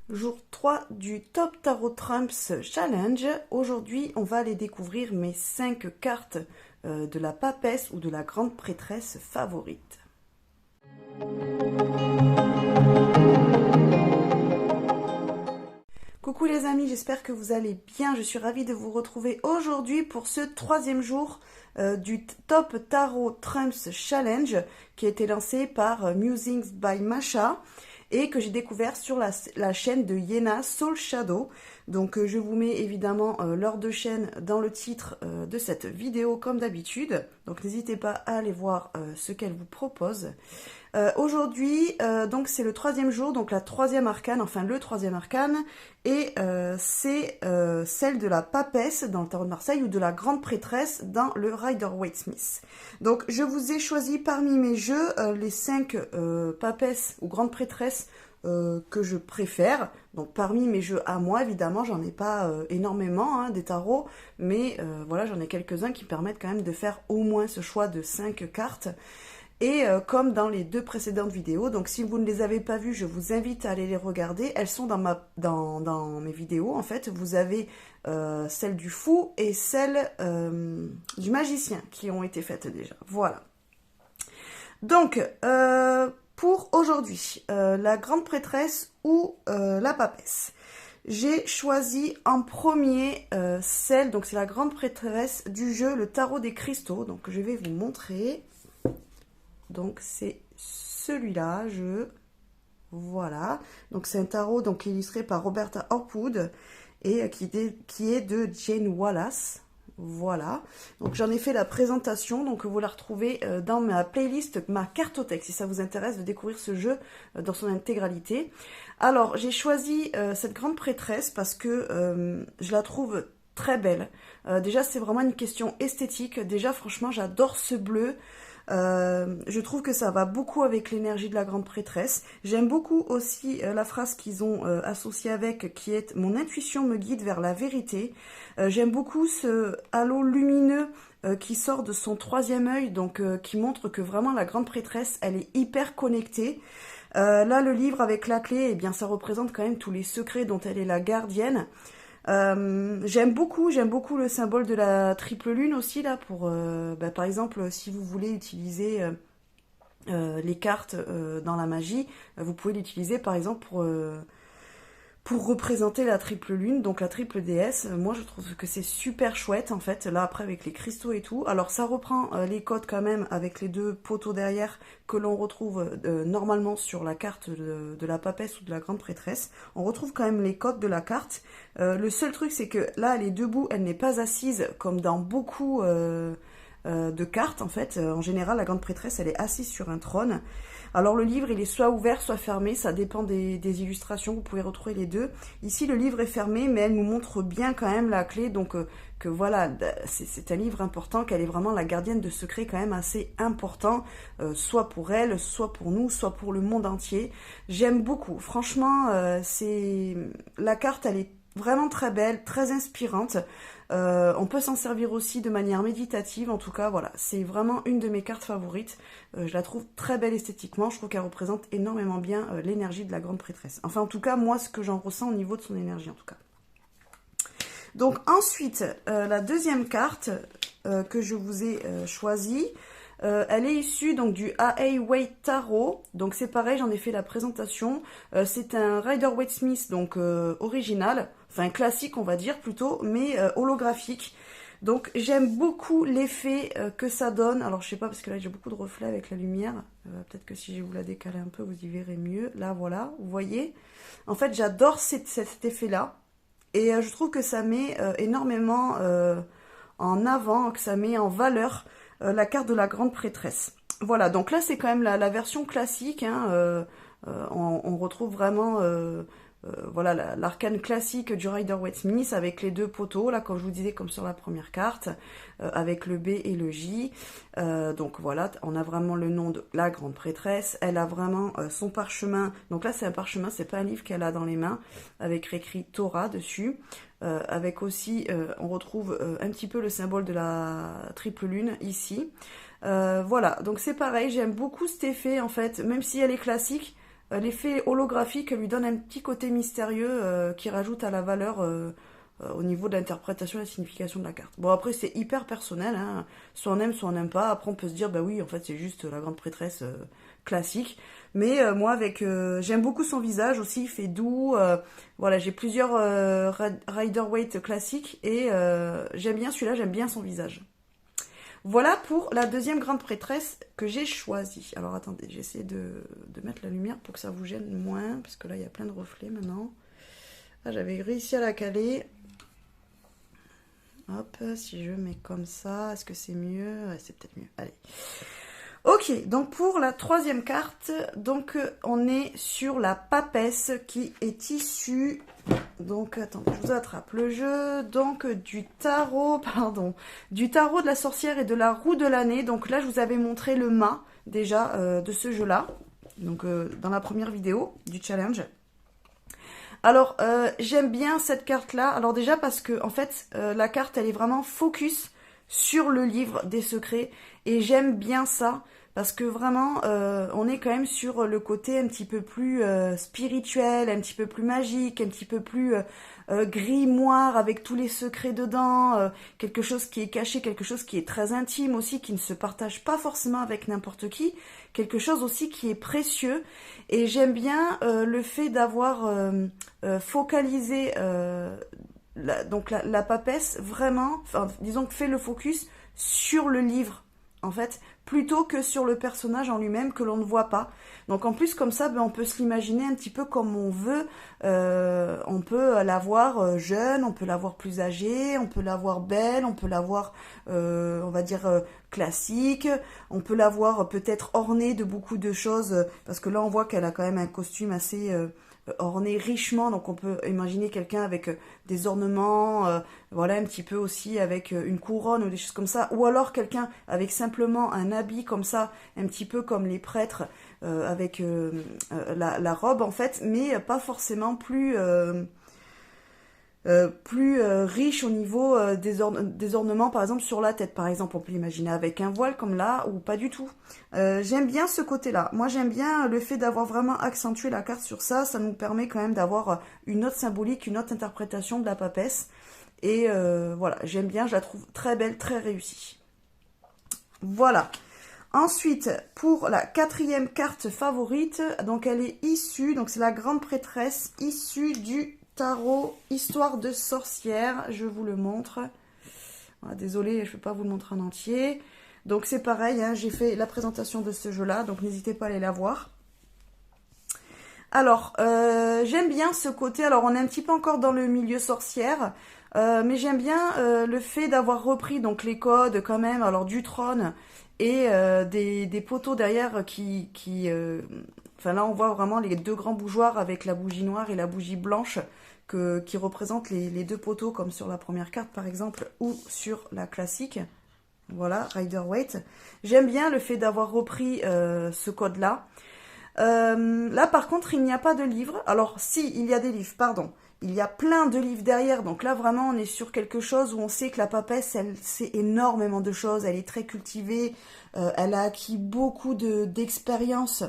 Jour 3 du Top Tarot Trumps Challenge. Aujourd'hui, on va aller découvrir mes 5 cartes de la papesse ou de la grande prêtresse favorite. Coucou les amis, j'espère que vous allez bien. Je suis ravie de vous retrouver aujourd'hui pour ce 3e jour du Top Tarot Trumps Challenge qui a été lancé par Musings by Masha et que j'ai découvert sur la chaîne de Yena Soul Shadow. Donc je vous mets évidemment leurs deux chaînes dans le titre de cette vidéo comme d'habitude. Donc n'hésitez pas à aller voir ce qu'elle vous propose. Aujourd'hui, donc c'est le 3e jour, donc la 3e arcane, enfin le 3e arcane, et c'est celle de la papesse dans le tarot de Marseille ou de la grande prêtresse dans le Rider-Waite-Smith. Donc je vous ai choisi parmi mes jeux les 5 papesses ou grandes prêtresses que je préfère. Donc parmi mes jeux à moi, évidemment, j'en ai pas énormément des tarots, mais voilà, j'en ai quelques-uns qui permettent quand même de faire au moins ce choix de 5 cartes. Et comme dans les 2 précédentes vidéos, donc si vous ne les avez pas vues, je vous invite à aller les regarder. Elles sont dans mes vidéos, en fait. Vous avez celle du fou et celle du magicien qui ont été faites déjà. Voilà. Donc, pour aujourd'hui, la grande prêtresse ou la papesse. J'ai choisi en premier celle, donc c'est la grande prêtresse du jeu, le tarot des cristaux. Donc je vais vous montrer. Donc c'est celui-là, voilà. Donc c'est un tarot donc illustré par Roberta Hopwood et qui est de Jane Wallace. Voilà. Donc j'en ai fait la présentation, donc vous la retrouvez dans ma playlist, ma cartothèque, si ça vous intéresse de découvrir ce jeu dans son intégralité. Alors j'ai choisi cette grande prêtresse parce que je la trouve très belle. Déjà c'est vraiment une question esthétique. Déjà franchement j'adore ce bleu. Je trouve que ça va beaucoup avec l'énergie de la grande prêtresse. J'aime beaucoup aussi la phrase qu'ils ont associée avec, qui est « Mon intuition me guide vers la vérité ». J'aime beaucoup ce halo lumineux qui sort de son 3e œil, donc qui montre que vraiment la grande prêtresse, elle est hyper connectée. Là, le livre avec la clé, eh bien, ça représente quand même tous les secrets dont elle est la gardienne. J'aime beaucoup le symbole de la triple lune aussi là pour par exemple si vous voulez utiliser les cartes dans la magie, vous pouvez l'utiliser par exemple pour représenter la triple lune, donc la triple déesse. Moi je trouve que c'est super chouette en fait, là après avec les cristaux et tout. Alors ça reprend les codes quand même avec les 2 poteaux derrière que l'on retrouve normalement sur la carte de la papesse ou de la grande prêtresse. On retrouve quand même les codes de la carte. Le seul truc c'est que là elle est debout, elle n'est pas assise comme dans beaucoup de cartes en fait. En général la grande prêtresse elle est assise sur un trône. Alors le livre il est soit ouvert soit fermé, ça dépend des illustrations, vous pouvez retrouver les 2. Ici le livre est fermé mais elle nous montre bien quand même la clé, donc que voilà, c'est un livre important, qu'elle est vraiment la gardienne de secrets quand même assez important, soit pour elle, soit pour nous, soit pour le monde entier. J'aime beaucoup, franchement la carte elle est vraiment très belle, très inspirante. On peut s'en servir aussi de manière méditative, en tout cas voilà, c'est vraiment une de mes cartes favorites. Je la trouve très belle esthétiquement, je trouve qu'elle représente énormément bien l'énergie de la grande prêtresse. Enfin en tout cas moi ce que j'en ressens au niveau de son énergie en tout cas. Donc ensuite la 2e carte que je vous ai choisie, elle est issue donc du Rider-Waite Tarot, donc c'est pareil, j'en ai fait la présentation. C'est un Rider-Waite-Smith donc original, enfin classique on va dire plutôt, mais holographique. Donc j'aime beaucoup l'effet que ça donne. Alors je sais pas parce que là j'ai beaucoup de reflets avec la lumière. Peut-être que si je vous la décale un peu vous y verrez mieux. Là voilà, vous voyez. En fait j'adore cet effet-là. Et je trouve que ça met énormément en avant, que ça met en valeur la carte de la grande prêtresse. Voilà, donc là c'est quand même la version classique, hein, on retrouve vraiment voilà l'arcane classique du Rider-Waite-Smith avec les 2 poteaux, là comme je vous disais comme sur la première carte, avec le B et le J. Donc voilà, on a vraiment le nom de la grande prêtresse, elle a vraiment son parchemin, donc là c'est un parchemin, c'est pas un livre qu'elle a dans les mains, avec écrit Torah dessus. Avec aussi, on retrouve un petit peu le symbole de la triple lune ici. Voilà, donc c'est pareil, j'aime beaucoup cet effet en fait, même si elle est classique, l'effet holographique lui donne un petit côté mystérieux qui rajoute à la valeur au niveau de l'interprétation et de la signification de la carte. Bon, après, c'est hyper personnel, hein. Soit on aime, soit on n'aime pas. Après, on peut se dire, bah oui, en fait, c'est juste la grande prêtresse classique. Mais moi, j'aime beaucoup son visage aussi, il fait doux. Voilà, j'ai plusieurs Rider-Waite classiques et j'aime bien celui-là, j'aime bien son visage. Voilà pour la deuxième grande prêtresse que j'ai choisie. Alors attendez, j'essaie de mettre la lumière pour que ça vous gêne moins, parce que là il y a plein de reflets maintenant. Ah, j'avais réussi à la caler. Hop, si je mets comme ça, est-ce que c'est mieux? Ouais, c'est peut-être mieux. Allez. Ok, donc pour la troisième carte, donc on est sur la papesse qui est issue. Donc attendez, je vous attrape le jeu. Donc du tarot, du tarot de la sorcière et de la roue de l'année. Donc là, je vous avais montré le mât déjà de ce jeu-là. Donc dans la première vidéo du challenge. Alors j'aime bien cette carte-là. Alors déjà parce que en fait la carte elle est vraiment focus sur le livre des secrets et j'aime bien ça. Parce que vraiment, on est quand même sur le côté un petit peu plus spirituel, un petit peu plus magique, un petit peu plus grimoire avec tous les secrets dedans, quelque chose qui est caché, quelque chose qui est très intime aussi, qui ne se partage pas forcément avec n'importe qui, quelque chose aussi qui est précieux. Et j'aime bien le fait d'avoir focalisé la papesse vraiment, enfin disons que fait le focus sur le livre en fait, plutôt que sur le personnage en lui-même que l'on ne voit pas. Donc en plus comme ça, ben, on peut se l'imaginer un petit peu comme on veut. On peut la voir jeune, on peut la voir plus âgée, on peut la voir belle, on peut la voir, on va dire, classique. On peut la voir peut-être ornée de beaucoup de choses, parce que là on voit qu'elle a quand même un costume assez orné richement, donc on peut imaginer quelqu'un avec des ornements, voilà, un petit peu aussi avec une couronne ou des choses comme ça, ou alors quelqu'un avec simplement un habit comme ça, un petit peu comme les prêtres, avec la robe en fait, mais pas forcément plus riche au niveau des ornements, par exemple sur la tête, par exemple, on peut l'imaginer avec un voile comme là, ou pas du tout. J'aime bien ce côté-là. Moi, j'aime bien le fait d'avoir vraiment accentué la carte sur ça. Ça nous permet quand même d'avoir une autre symbolique, une autre interprétation de la papesse. Et voilà, j'aime bien, je la trouve très belle, très réussie. Voilà. Ensuite, pour la quatrième carte favorite, donc elle est issue, donc c'est la grande prêtresse, issue du tarot Histoire de sorcière. Je vous le montre. Voilà, désolée, je ne peux pas vous le montrer en entier. Donc c'est pareil, hein, j'ai fait la présentation de ce jeu-là, donc n'hésitez pas à aller la voir. Alors, j'aime bien ce côté, alors on est un petit peu encore dans le milieu sorcière, mais j'aime bien le fait d'avoir repris donc les codes quand même, alors du trône et des poteaux derrière enfin là on voit vraiment les deux grands bougeoirs avec la bougie noire et la bougie blanche qui représentent les deux poteaux comme sur la première carte par exemple ou sur la classique. Voilà, Rider-Waite. J'aime bien le fait d'avoir repris ce code-là. Là par contre il n'y a pas de livre. Alors si, il y a des livres, pardon. Il y a plein de livres derrière, donc là vraiment on est sur quelque chose où on sait que la papesse, elle sait énormément de choses, elle est très cultivée, elle a acquis beaucoup d'expérience,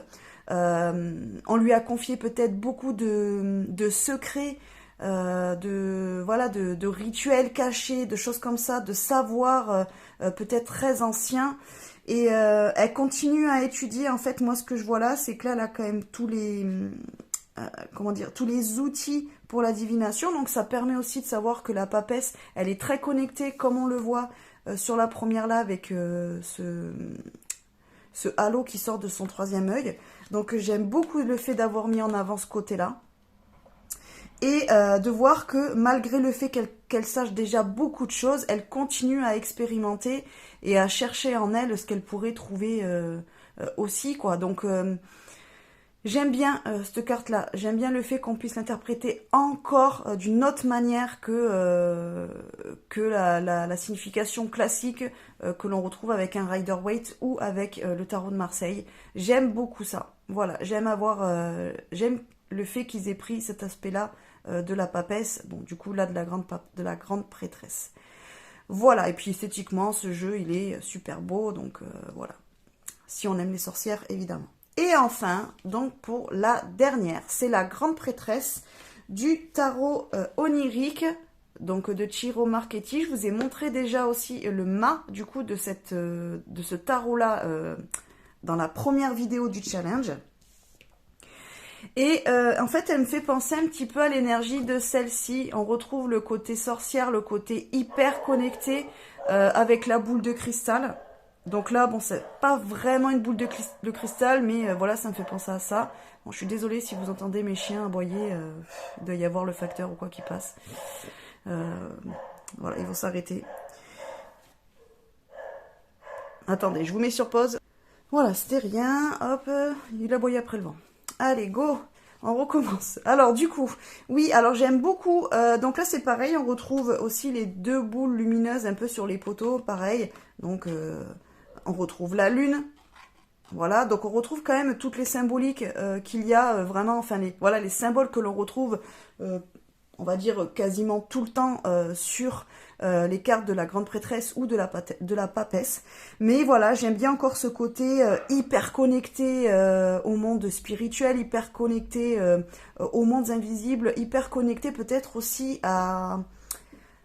on lui a confié peut-être beaucoup de secrets, de rituels cachés, de choses comme ça, de savoirs peut-être très anciens. Et elle continue à étudier, en fait moi ce que je vois là, c'est que là elle a quand même tous les outils pour la divination, donc ça permet aussi de savoir que la papesse, elle est très connectée, comme on le voit sur la première là, avec ce halo qui sort de son troisième œil. Donc j'aime beaucoup le fait d'avoir mis en avant ce côté-là, et de voir que malgré le fait qu'elle sache déjà beaucoup de choses, elle continue à expérimenter et à chercher en elle ce qu'elle pourrait trouver aussi, quoi. Donc j'aime bien cette carte-là, j'aime bien le fait qu'on puisse l'interpréter encore d'une autre manière que la signification classique que l'on retrouve avec un Rider-Waite ou avec le tarot de Marseille. J'aime beaucoup ça, voilà, j'aime le fait qu'ils aient pris cet aspect-là de la papesse, bon du coup là de la grande prêtresse. Voilà, et puis esthétiquement ce jeu il est super beau, donc voilà, si on aime les sorcières évidemment. Et enfin, donc pour la dernière, c'est la grande prêtresse du tarot onirique, donc de Ciro Marchetti. Je vous ai montré déjà aussi le mât du coup de ce tarot-là dans la première vidéo du challenge. Et en fait, elle me fait penser un petit peu à l'énergie de celle-ci. On retrouve le côté sorcière, le côté hyper connecté avec la boule de cristal. Donc là, bon, c'est pas vraiment une boule de cristal, mais voilà, ça me fait penser à ça. Bon, je suis désolée si vous entendez mes chiens aboyer, il doit y avoir le facteur ou quoi qui passe. Voilà, ils vont s'arrêter. Attendez, je vous mets sur pause. Voilà, c'était rien. Hop, il aboyait après le vent. Allez, go, on recommence. Alors du coup, oui, alors j'aime beaucoup, donc là c'est pareil, on retrouve aussi les deux boules lumineuses un peu sur les poteaux, pareil. Donc on retrouve la lune, voilà, donc on retrouve quand même toutes les symboliques qu'il y a vraiment, enfin voilà, les symboles que l'on retrouve, on va dire quasiment tout le temps sur les cartes de la grande prêtresse ou de la papesse. Mais voilà, j'aime bien encore ce côté hyper connecté au monde spirituel, hyper connecté aux mondes invisibles, hyper connecté peut-être aussi à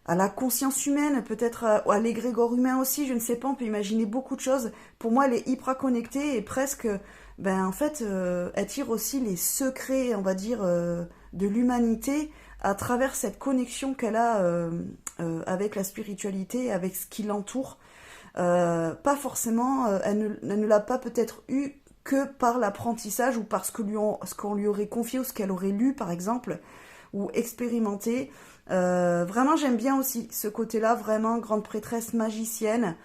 la conscience humaine, peut-être à l'égrégore humain aussi, je ne sais pas, on peut imaginer beaucoup de choses. Pour moi, elle est hyper connectée et presque, ben en fait, elle tire aussi les secrets, on va dire, de l'humanité à travers cette connexion qu'elle a avec la spiritualité, avec ce qui l'entoure. Pas forcément, elle ne l'a pas peut-être eu que par l'apprentissage ou par ce qu'on lui aurait confié ou ce qu'elle aurait lu, par exemple, ou expérimenté. Vraiment, j'aime bien aussi ce côté-là, vraiment grande prêtresse magicienne.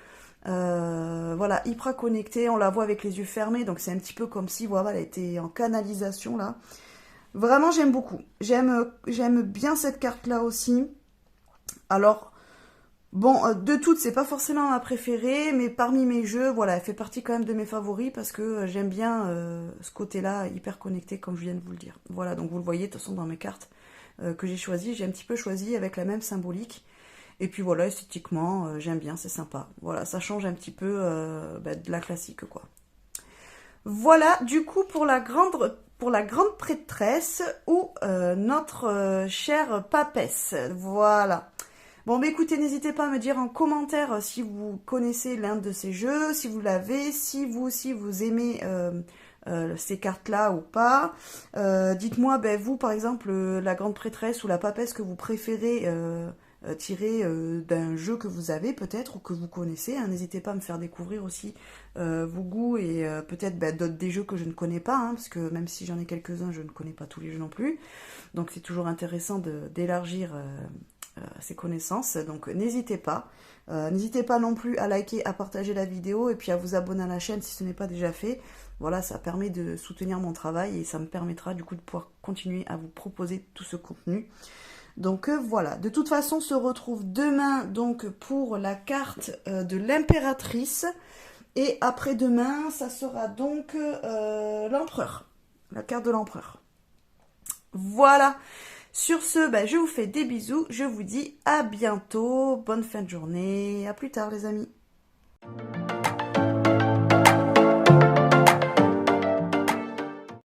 Voilà, hyper connectée, on la voit avec les yeux fermés, donc c'est un petit peu comme si voilà, elle était en canalisation là. Vraiment, j'aime beaucoup. J'aime bien cette carte-là aussi. Alors, bon, de toutes, c'est pas forcément ma préférée, mais parmi mes jeux, voilà, elle fait partie quand même de mes favoris parce que j'aime bien ce côté-là hyper connecté, comme je viens de vous le dire. Voilà, donc vous le voyez, de toute façon, dans mes cartes que j'ai choisies, j'ai un petit peu choisi avec la même symbolique. Et puis voilà, esthétiquement, j'aime bien, c'est sympa. Voilà, ça change un petit peu de la classique, quoi. Voilà, du coup, pour la grande prêtresse ou notre chère papesse. Voilà. Bon, bah écoutez, n'hésitez pas à me dire en commentaire si vous connaissez l'un de ces jeux, si vous l'avez, si vous aussi vous aimez ces cartes-là ou pas. Dites-moi, ben, vous, par exemple, la grande prêtresse ou la papesse que vous préférez tirer d'un jeu que vous avez peut-être ou que vous connaissez. Hein. N'hésitez pas à me faire découvrir aussi vos goûts et peut-être d'autres des jeux que je ne connais pas, hein, parce que même si j'en ai quelques-uns, je ne connais pas tous les jeux non plus. Donc c'est toujours intéressant d'élargir ses connaissances. Donc n'hésitez pas. N'hésitez pas non plus à liker, à partager la vidéo et puis à vous abonner à la chaîne si ce n'est pas déjà fait. Voilà, ça permet de soutenir mon travail et ça me permettra du coup de pouvoir continuer à vous proposer tout ce contenu. Donc voilà, de toute façon, on se retrouve demain donc pour la carte de l'impératrice. Et après-demain, ça sera donc l'empereur, la carte de l'empereur. Voilà, sur ce, ben, je vous fais des bisous, je vous dis à bientôt, bonne fin de journée, à plus tard les amis.